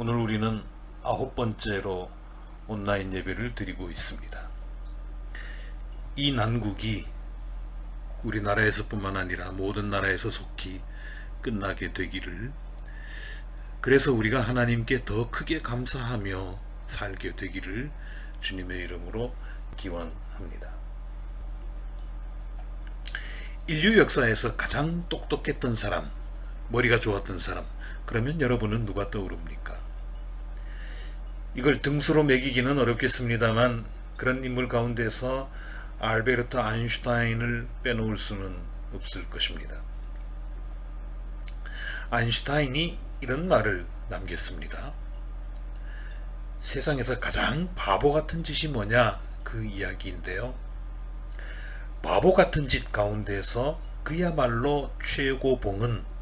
오늘 우리는 9번째로 온라인 예배를 드리고 있습니다. 이 난국이 우리나라에서뿐만 아니라 모든 나라에서 속히 끝나게 되기를, 그래서 우리가 하나님께 더 크게 감사하며 살게 되기를 주님의 이름으로 기원합니다. 인류 역사에서 가장 똑똑했던 사람, 머리가 좋았던 사람, 그러면 여러분은 누가 떠오릅니까? 이걸 등수로 매기기는 어렵겠습니다만 그런 인물 가운데서 알베르트 아인슈타인을 빼놓을 수는 없을 것입니다. 아인슈타인이 이런 말을 남겼습니다. 세상에서 가장 바보 같은 짓이 뭐냐, 그 이야기인데요. 바보 같은 짓 가운데서 그야말로 최고봉은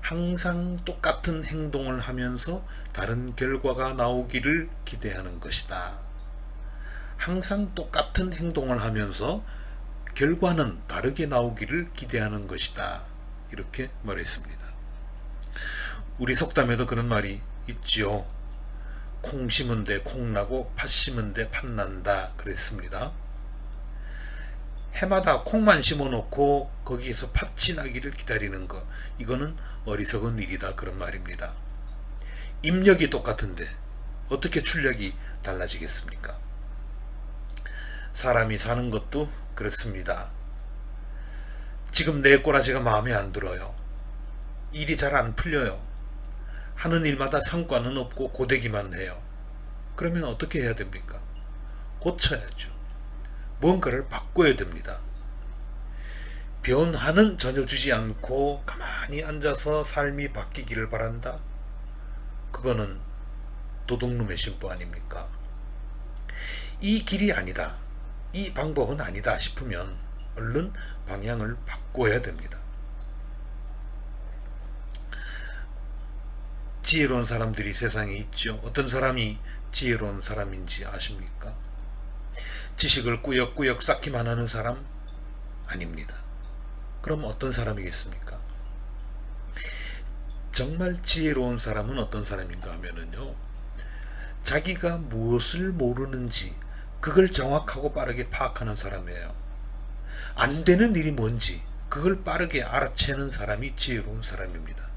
항상 똑같은 행동을 하면서 다른 결과가 나오기를 기대하는 것이다. 항상 똑같은 행동을 하면서 결과는 다르게 나오기를 기대하는 것이다. 이렇게 말했습니다. 우리 속담에도 그런 말이 있지요. 콩 심은 데 콩 나고 팥 심은 데 팥 난다 그랬습니다. 해마다 콩만 심어놓고 거기에서 팥이 나기를 기다리는 것, 이거는 어리석은 일이다, 그런 말입니다. 입력이 똑같은데 어떻게 출력이 달라지겠습니까? 사람이 사는 것도 그렇습니다. 지금 내 꼬라지가 마음에 안 들어요. 일이 잘 안 풀려요. 하는 일마다 성과는 없고 고되기만 해요. 그러면 어떻게 해야 됩니까? 고쳐야죠. 뭔가를 바꿔야 됩니다. 변화는 전혀 주지 않고 가만히 앉아서 삶이 바뀌기를 바란다? 그거는 도둑놈의 심보 아닙니까? 이 길이 아니다, 이 방법은 아니다 싶으면 얼른 방향을 바꿔야 됩니다. 지혜로운 사람들이 세상에 있죠. 어떤 사람이 지혜로운 사람인지 아십니까? 지식을 꾸역꾸역 쌓기만 하는 사람? 아닙니다. 그럼 어떤 사람이겠습니까? 정말 지혜로운 사람은 어떤 사람인가 하면은요, 자기가 무엇을 모르는지 그걸 정확하고 빠르게 파악하는 사람이에요. 안 되는 일이 뭔지 그걸 빠르게 알아채는 사람이 지혜로운 사람입니다.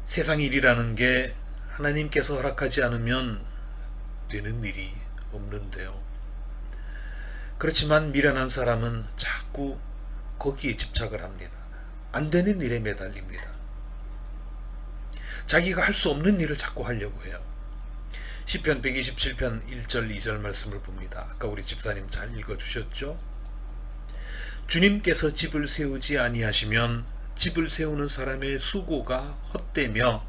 세상 일이라는 게 하나님께서 허락하지 않으면 되는 일이 없는데요. 그렇지만 미련한 사람은 자꾸 거기에 집착을 합니다. 안 되는 일에 매달립니다. 자기가 할 수 없는 일을 자꾸 하려고 해요. 시편 127편 1절 2절 말씀을 봅니다. 아까 우리 집사님 잘 읽어주셨죠? 주님께서 집을 세우지 아니하시면 집을 세우는 사람의 수고가 헛되며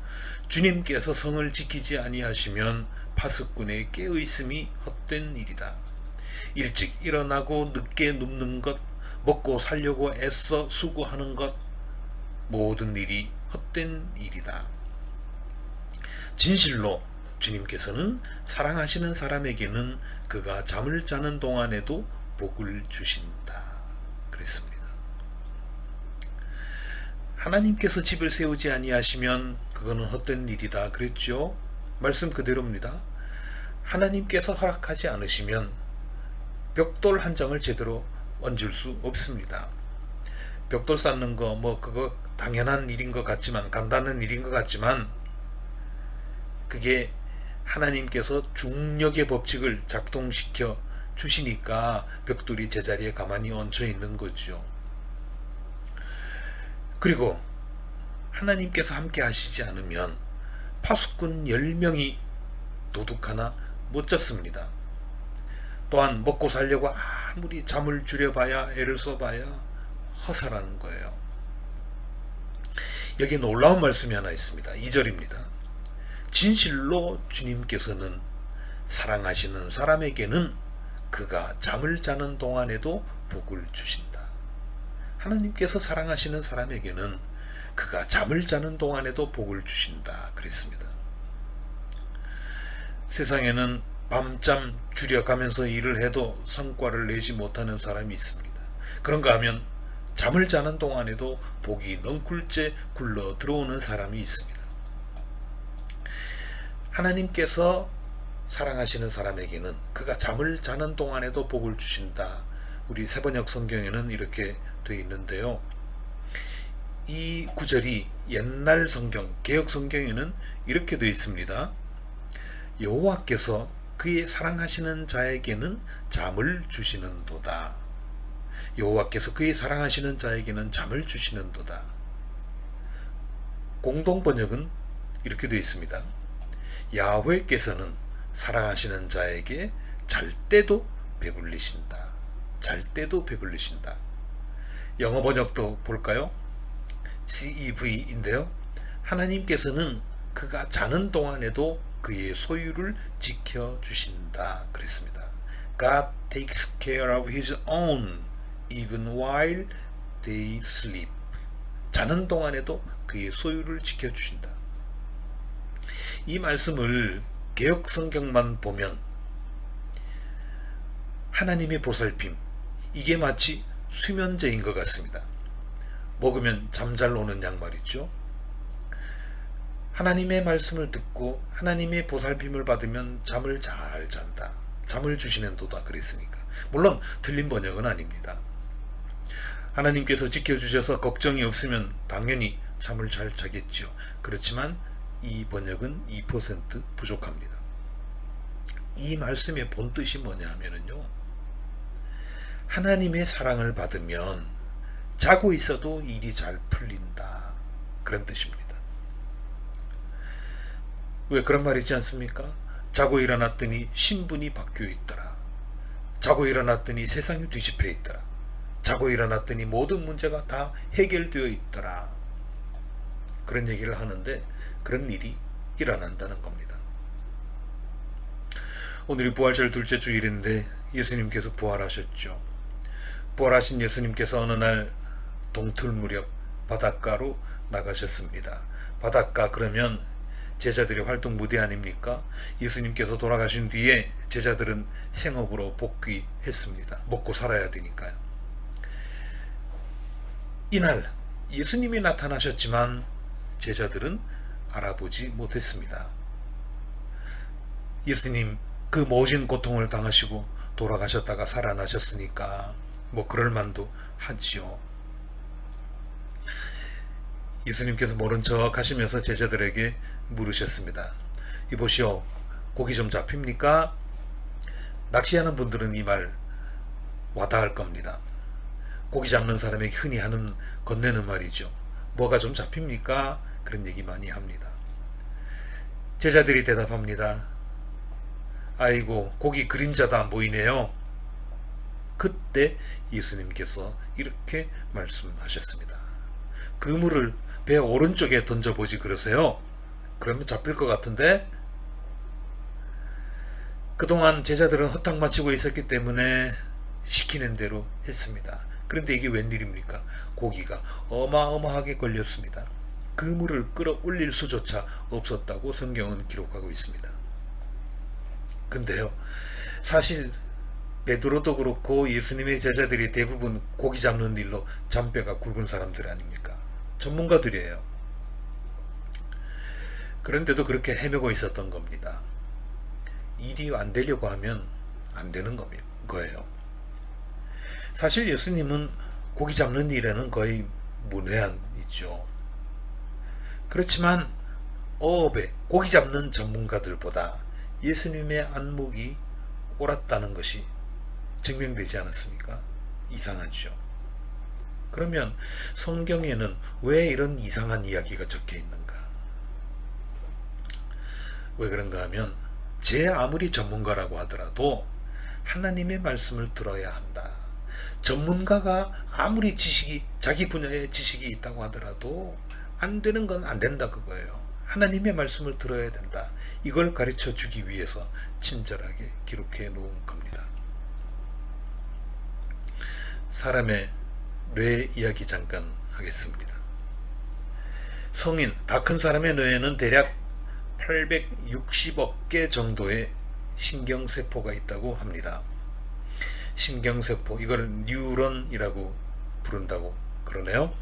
주님께서 성을 지키지 아니하시면 파수꾼의 깨어있음이 헛된 일이다. 일찍 일어나고 늦게 눕는 것, 먹고 살려고 애써 수고하는 것, 모든 일이 헛된 일이다. 진실로 주님께서는 사랑하시는 사람에게는 그가 잠을 자는 동안에도 복을 주신다 그랬습니다. 하나님께서 집을 세우지 아니하시면 그거는 헛된 일이다 그랬죠. 말씀 그대로입니다. 하나님께서 허락하지 않으시면 벽돌 한 장을 제대로 얹을 수 없습니다. 벽돌 쌓는 거 그거 당연한 일인 것 같지만, 간단한 일인 것 같지만, 그게 하나님께서 중력의 법칙을 작동시켜 주시니까 벽돌이 제자리에 가만히 얹혀 있는 거죠. 그리고 하나님께서 함께 하시지 않으면 파수꾼 10명이 도둑 하나 못 잡습니다. 또한 먹고 살려고 아무리 잠을 줄여봐야, 애를 써봐야 허사라는 거예요. 여기에 놀라운 말씀이 하나 있습니다. 2절입니다. 진실로 주님께서는 사랑하시는 사람에게는 그가 잠을 자는 동안에도 복을 주신다. 하나님께서 사랑하시는 사람에게는 그가 잠을 자는 동안에도 복을 주신다 그랬습니다. 세상에는 밤잠 줄여가면서 일을 해도 성과를 내지 못하는 사람이 있습니다. 그런가 하면 잠을 자는 동안에도 복이 넝쿨째 굴러 들어오는 사람이 있습니다. 하나님께서 사랑하시는 사람에게는 그가 잠을 자는 동안에도 복을 주신다. 우리 세번역 성경에는 이렇게 되어 있는데요. 이 구절이 옛날 성경, 개역 성경에는 이렇게 되어 있습니다. 여호와께서 그의 사랑하시는 자에게는 잠을 주시는도다. 여호와께서 그의 사랑하시는 자에게는 잠을 주시는도다. 공동 번역은 이렇게 되어 있습니다. 야훼께서는 사랑하시는 자에게 잘 때도 배불리신다. 잘 때도 배불리신다. 영어 번역도 볼까요? CEV인데요. 하나님께서는 그가 자는 동안에도 그의 소유를 지켜주신다 그랬습니다. God takes care of his own even while they sleep. 자는 동안에도 그의 소유를 지켜주신다. 이 말씀을 개역 성경만 보면 하나님의 보살핌, 이게 마치 수면제인 것 같습니다. 먹으면 잠잘 오는 약 말이죠. 하나님의 말씀을 듣고 하나님의 보살핌을 받으면 잠을 잘 잔다. 잠을 주시는도다 그랬으니까. 물론 틀린 번역은 아닙니다. 하나님께서 지켜주셔서 걱정이 없으면 당연히 잠을 잘 자겠죠. 그렇지만 이 번역은 2% 부족합니다. 이 말씀의 본뜻이 뭐냐 하면요, 하나님의 사랑을 받으면 자고 있어도 일이 잘 풀린다, 그런 뜻입니다. 왜 그런 말 있지 않습니까? 자고 일어났더니 신분이 바뀌어 있더라. 자고 일어났더니 세상이 뒤집혀 있더라. 자고 일어났더니 모든 문제가 다 해결되어 있더라. 그런 얘기를 하는데 그런 일이 일어난다는 겁니다. 오늘이 부활절 둘째 주일인데 예수님께서 부활하셨죠. 부활하신 예수님께서 어느 날 동틀 무렵 바닷가로 나가셨습니다. 바닷가 그러면 제자들의 활동 무대 아닙니까? 예수님께서 돌아가신 뒤에 제자들은 생업으로 복귀했습니다. 먹고 살아야 되니까요. 이날 예수님이 나타나셨지만 제자들은 알아보지 못했습니다. 예수님 그 모진 고통을 당하시고 돌아가셨다가 살아나셨으니까 뭐 그럴만도 하지요. 예수님께서 모른 척 하시면서 제자들에게 물으셨습니다. 이보시오, 고기 좀 잡힙니까? 낚시하는 분들은 이 말 와닿을 겁니다. 고기 잡는 사람에게 흔히 하는 건네는 말이죠. 뭐가 좀 잡힙니까? 그런 얘기 많이 합니다. 제자들이 대답합니다. 아이고, 고기 그림자도 안 보이네요. 그때 예수님께서 이렇게 말씀하셨습니다. 그물을 배 오른쪽에 던져보지 그러세요. 그러면 잡힐 것 같은데? 그동안 제자들은 허탕마치고 있었기 때문에 시키는 대로 했습니다. 그런데 이게 웬일입니까? 고기가 어마어마하게 걸렸습니다. 그물을 끌어올릴 수조차 없었다고 성경은 기록하고 있습니다. 근데요, 사실 베드로도 그렇고 예수님의 제자들이 대부분 고기 잡는 일로 잔뼈가 굵은 사람들 아닙니까? 전문가들이에요. 그런데도 그렇게 헤매고 있었던 겁니다. 일이 안 되려고 하면 안 되는 거예요. 사실 예수님은 고기 잡는 일에는 거의 문외한이죠. 그렇지만 어업에 고기 잡는 전문가들보다 예수님의 안목이 옳았다는 것이 증명되지 않았습니까? 이상하죠. 그러면 성경에는 왜 이런 이상한 이야기가 적혀 있는가? 왜 그런가 하면 제 아무리 전문가라고 하더라도 하나님의 말씀을 들어야 한다. 전문가가 아무리 자기 분야의 지식이 있다고 하더라도 안 되는 건 안 된다 그거예요. 하나님의 말씀을 들어야 된다. 이걸 가르쳐 주기 위해서 친절하게 기록해 놓은 겁니다. 사람의 뇌 이야기 잠깐 하겠습니다. 성인, 다 큰 사람의 뇌에는 대략 860억 개 정도의 신경세포가 있다고 합니다. 신경세포, 이걸 뉴런이라고 부른다고 그러네요.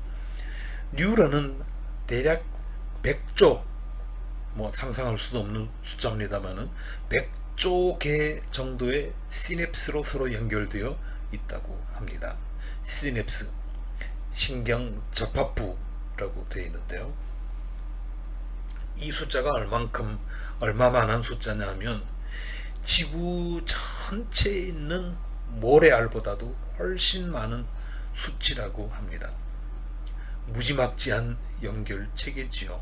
뉴런은 대략 100조 뭐 상상할 수도 없는 숫자입니다만은 100조 개 정도의 시냅스로 서로 연결되어 있다고 합니다. 시냅스, 신경 접합부라고 되어 있는데요. 이 숫자가 얼마만한 숫자냐 하면 지구 전체에 있는 모래알보다도 훨씬 많은 수치라고 합니다. 무지막지한 연결 체계지요.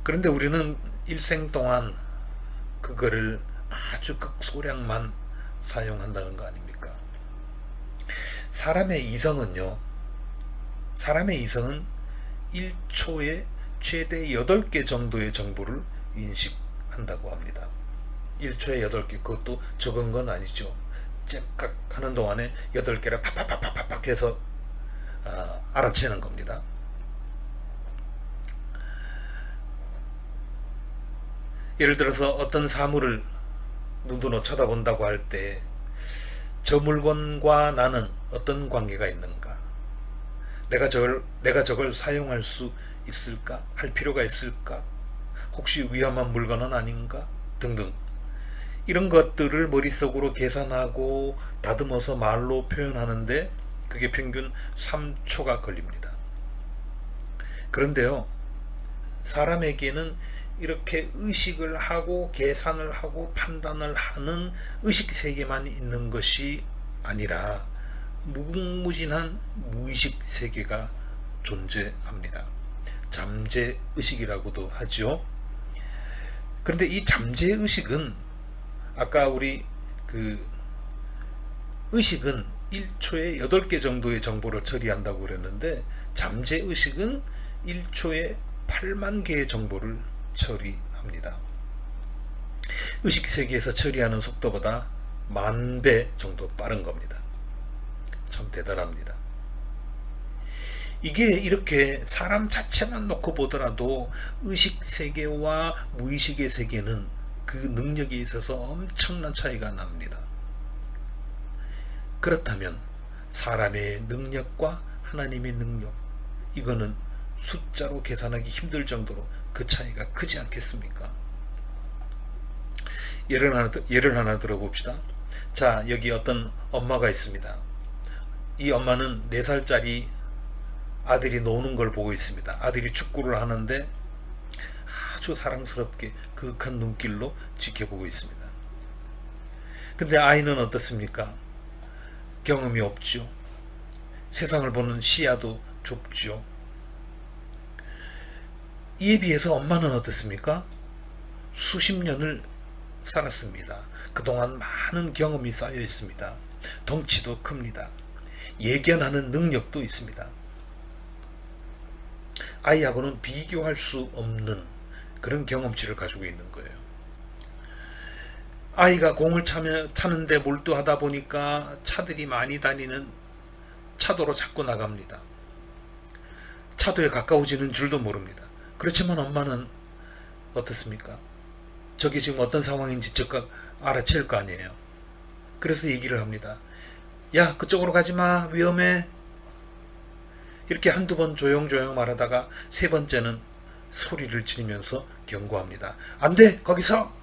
그런데 우리는 일생 동안 그거를 아주 극소량만 사용한다는 거 아닙니까? 사람의 이성은 1초에 최대 8개 정도의 정보를 인식한다고 합니다. 1초에 8개, 그것도 적은 건 아니죠. 째깍 하는 동안에 8개를 팍팍팍팍팍 해서 알아채는 겁니다. 예를 들어서 어떤 사물을 눈으로 쳐다본다고 할 때 저 물건과 나는 어떤 관계가 있는가, 내가 저걸 사용할 수 있을까, 할 필요가 있을까, 혹시 위험한 물건은 아닌가 등등, 이런 것들을 머릿속으로 계산하고 다듬어서 말로 표현하는데 그게 평균 3초가 걸립니다. 그런데요, 사람에게는 이렇게 의식을 하고 계산을 하고 판단을 하는 의식세계만 있는 것이 아니라 무궁무진한 무의식 세계가 존재합니다. 잠재의식이라고도 하죠. 그런데 이 잠재의식은 아까 우리 의식은 1초에 8개 정도의 정보를 처리한다고 그랬는데 잠재의식은 1초에 8만 개의 정보를 처리합니다. 의식세계에서 처리하는 속도보다 10,000배 정도 빠른 겁니다. 참 대단합니다. 이게 이렇게 사람 자체만 놓고 보더라도 의식세계와 무의식의 세계는 그 능력에 있어서 엄청난 차이가 납니다. 그렇다면 사람의 능력과 하나님의 능력, 이거는 숫자로 계산하기 힘들 정도로 그 차이가 크지 않겠습니까? 예를 하나 들어봅시다. 자, 여기 어떤 엄마가 있습니다. 이 엄마는 4살짜리 아들이 노는 걸 보고 있습니다. 아들이 축구를 하는데 아주 사랑스럽게 그윽한 눈길로 지켜보고 있습니다. 근데 아이는 어떻습니까? 경험이 없죠. 세상을 보는 시야도 좁죠. 이에 비해서 엄마는 어떻습니까? 수십 년을 살았습니다. 그동안 많은 경험이 쌓여 있습니다. 덩치도 큽니다. 예견하는 능력도 있습니다. 아이하고는 비교할 수 없는 그런 경험치를 가지고 있는 거예요. 아이가 공을 차는데 몰두하다 보니까 차들이 많이 다니는 차도로 자꾸 나갑니다. 차도에 가까워지는 줄도 모릅니다. 그렇지만 엄마는 어떻습니까? 저게 지금 어떤 상황인지 즉각 알아챌 거 아니에요. 그래서 얘기를 합니다. 야, 그쪽으로 가지마, 위험해. 이렇게 한두 번 조용조용 말하다가 세 번째는 소리를 지르면서 경고합니다. 안 돼, 거기서!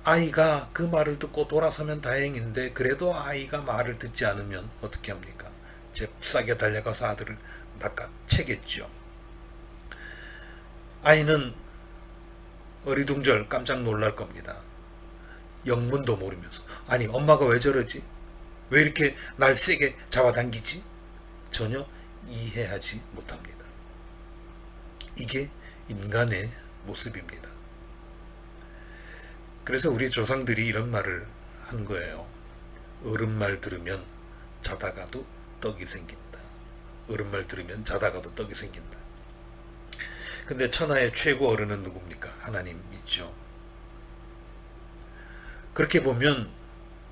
아이가 그 말을 듣고 돌아서면 다행인데 그래도 아이가 말을 듣지 않으면 어떻게 합니까? 잽싸게 달려가서 아들을 낚아채겠죠. 아이는 어리둥절 깜짝 놀랄 겁니다. 영문도 모르면서. 아니, 엄마가 왜 저러지? 왜 이렇게 날 세게 잡아당기지? 전혀 이해하지 못합니다. 이게 인간의 모습입니다. 그래서 우리 조상들이 이런 말을 한 거예요. 어른 말 들으면 자다가도 떡이 생긴다. 어른 말 들으면 자다가도 떡이 생긴다. 근데 천하의 최고 어른은 누굽니까? 하나님이죠. 그렇게 보면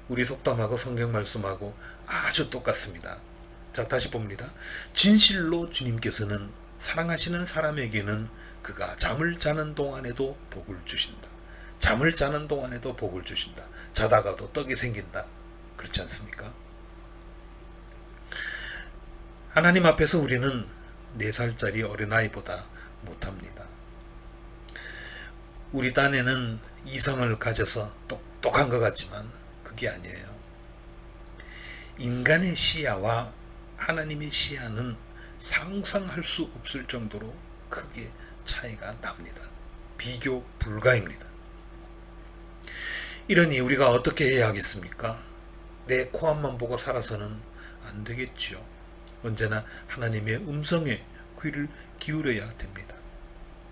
우리 속담하고 성경 말씀하고 아주 똑같습니다. 자, 다시 봅니다. 진실로 주님께서는 사랑하시는 사람에게는 그가 잠을 자는 동안에도 복을 주신다. 잠을 자는 동안에도 복을 주신다. 자다가도 떡이 생긴다. 그렇지 않습니까? 하나님 앞에서 우리는 4살짜리 어린아이보다 못합니다. 우리 딴에는 이성을 가져서 똑똑한 것 같지만 그게 아니에요. 인간의 시야와 하나님의 시야는 상상할 수 없을 정도로 크게 차이가 납니다. 비교 불가입니다. 이러니 우리가 어떻게 해야 하겠습니까? 내 코앞만 보고 살아서는 안 되겠죠. 언제나 하나님의 음성에 귀를 기울여야 됩니다.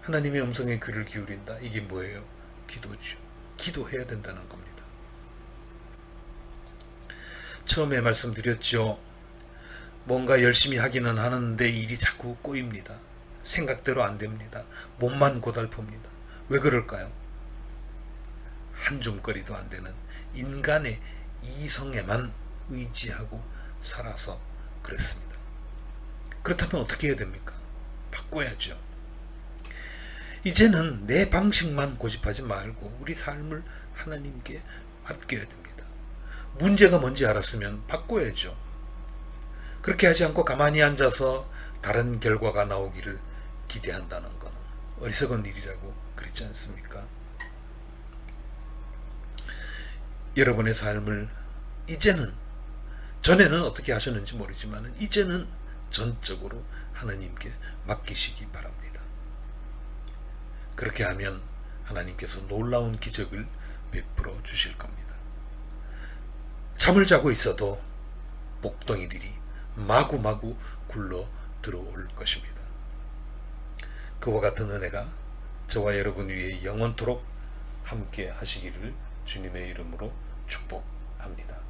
하나님의 음성에 귀를 기울인다. 이게 뭐예요? 기도죠. 기도해야 된다는 겁니다. 처음에 말씀드렸죠. 뭔가 열심히 하기는 하는데 일이 자꾸 꼬입니다. 생각대로 안 됩니다. 몸만 고달픕니다. 왜 그럴까요? 한줌거리도 안 되는 인간의 이성에만 의지하고 살아서 그랬습니다. 그렇다면 어떻게 해야 됩니까? 바꿔야죠. 이제는 내 방식만 고집하지 말고 우리 삶을 하나님께 맡겨야 됩니다. 문제가 뭔지 알았으면 바꿔야죠. 그렇게 하지 않고 가만히 앉아서 다른 결과가 나오기를 기대한다는 것은 어리석은 일이라고 그랬지 않습니까? 여러분의 삶을 이제는, 전에는 어떻게 하셨는지 모르지만 이제는 전적으로 하나님께 맡기시기 바랍니다. 그렇게 하면 하나님께서 놀라운 기적을 베풀어 주실 겁니다. 잠을 자고 있어도 복덩이들이 마구마구 굴러 들어올 것입니다. 그와 같은 은혜가 저와 여러분 위에 영원토록 함께 하시기를 주님의 이름으로 축복합니다.